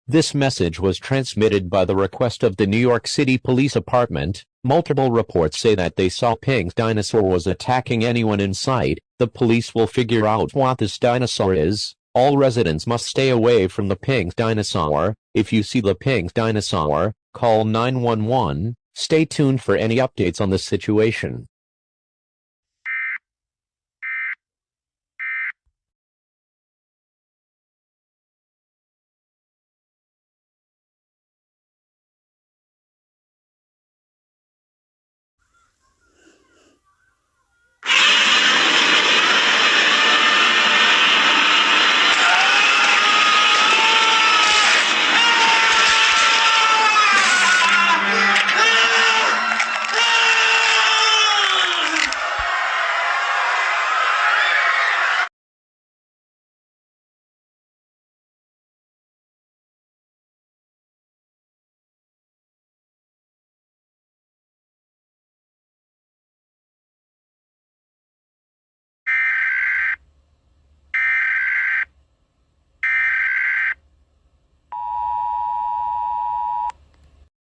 This message was transmitted by the request of the New York City Police Department. Multiple reports say that they saw pink dinosaur was attacking anyone in sight. The police will figure out what this dinosaur is. All residents must stay away from the pink dinosaur. If you see the pink dinosaur, call 911. Stay tuned for any updates on the situation.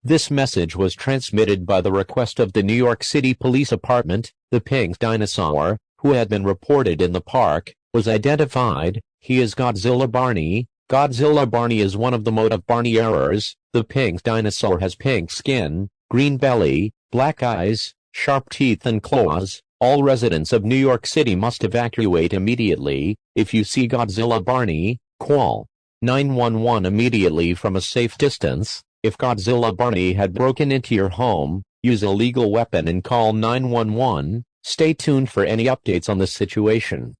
This message was transmitted by the request of the New York City Police Department. The pink dinosaur, who had been reported in the park, was identified. He is Godzilla Barney. Godzilla Barney is one of the mode of Barney errors. The pink dinosaur has pink skin, green belly, black eyes, sharp teeth and claws. All residents of New York City must evacuate immediately. If you see Godzilla Barney, call 911 immediately from a safe distance. If Godzilla Barney had broken into your home, use a legal weapon and call 911. Stay tuned for any updates on the situation.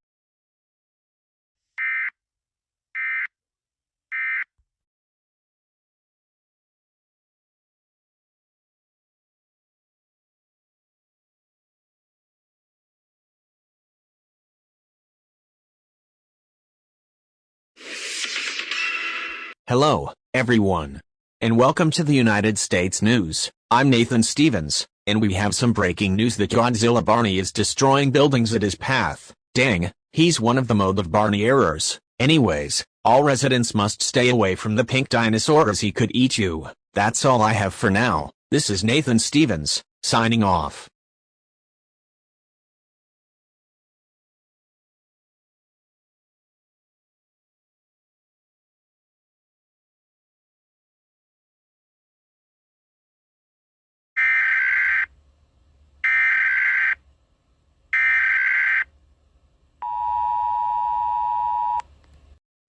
Hello, everyone, and welcome to the United States News. I'm Nathan Stevens, and we have some breaking news that Godzilla Barney is destroying buildings at his path. Dang, he's one of the mode of Barney errors. Anyways, all residents must stay away from the pink dinosaur as he could eat you. That's all I have for now. This is Nathan Stevens, signing off.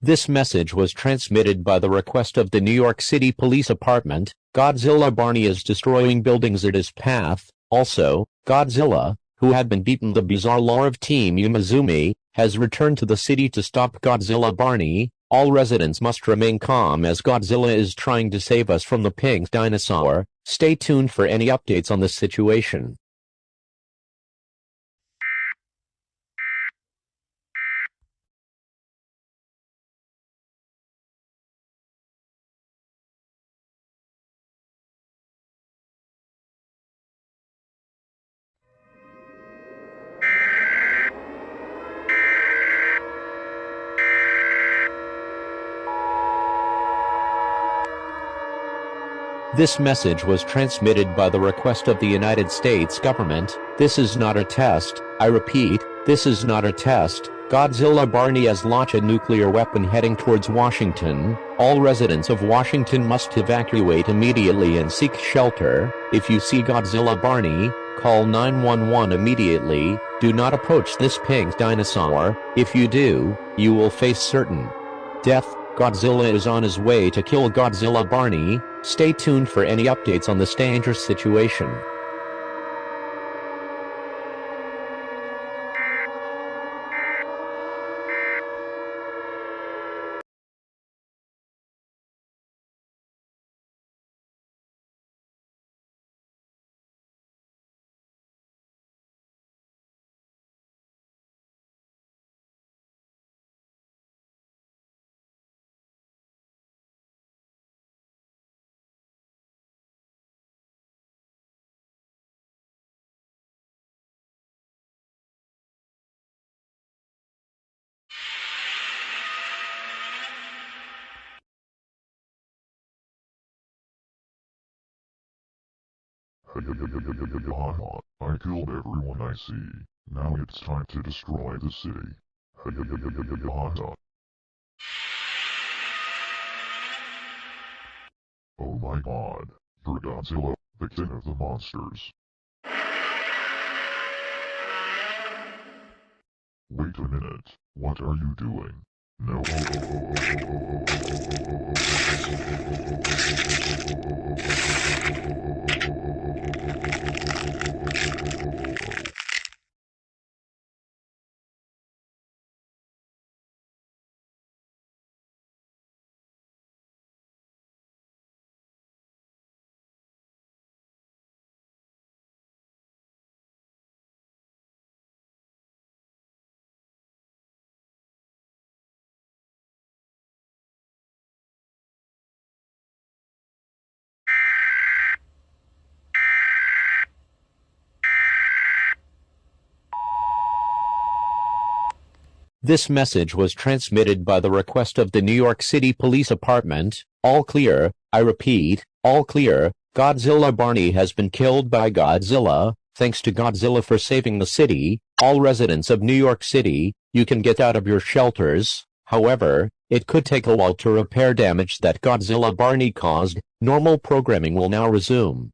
This message was transmitted by the request of the New York City Police Department. Godzilla Barney is destroying buildings at his path. Also, Godzilla, who had been beaten the bizarre lore of Team Umizoomi, has returned to the city to stop Godzilla Barney. All residents must remain calm as Godzilla is trying to save us from the pink dinosaur. Stay tuned for any updates on the situation. This message was transmitted by the request of the United States government. This is not a test. I repeat, this is not a test. Godzilla Barney has launched a nuclear weapon heading towards Washington. All residents of Washington must evacuate immediately and seek shelter. If you see Godzilla Barney, call 911 immediately. Do not approach this pink dinosaur. If you do, you will face certain death. Godzilla is on his way to kill Godzilla Barney. Stay tuned for any updates on this dangerous situation. Haha, I killed everyone I see. Now it's time to destroy the city. Haha. Oh my god. You're Godzilla, the king of the monsters. Wait a minute. What are you doing? No. This message was transmitted by the request of the New York City Police Department. All clear. I repeat, all clear. Godzilla Barney has been killed by Godzilla. Thanks to Godzilla for saving the city. All residents of New York City, you can get out of your shelters. However, it could take a while to repair damage that Godzilla Barney caused. Normal programming will now resume.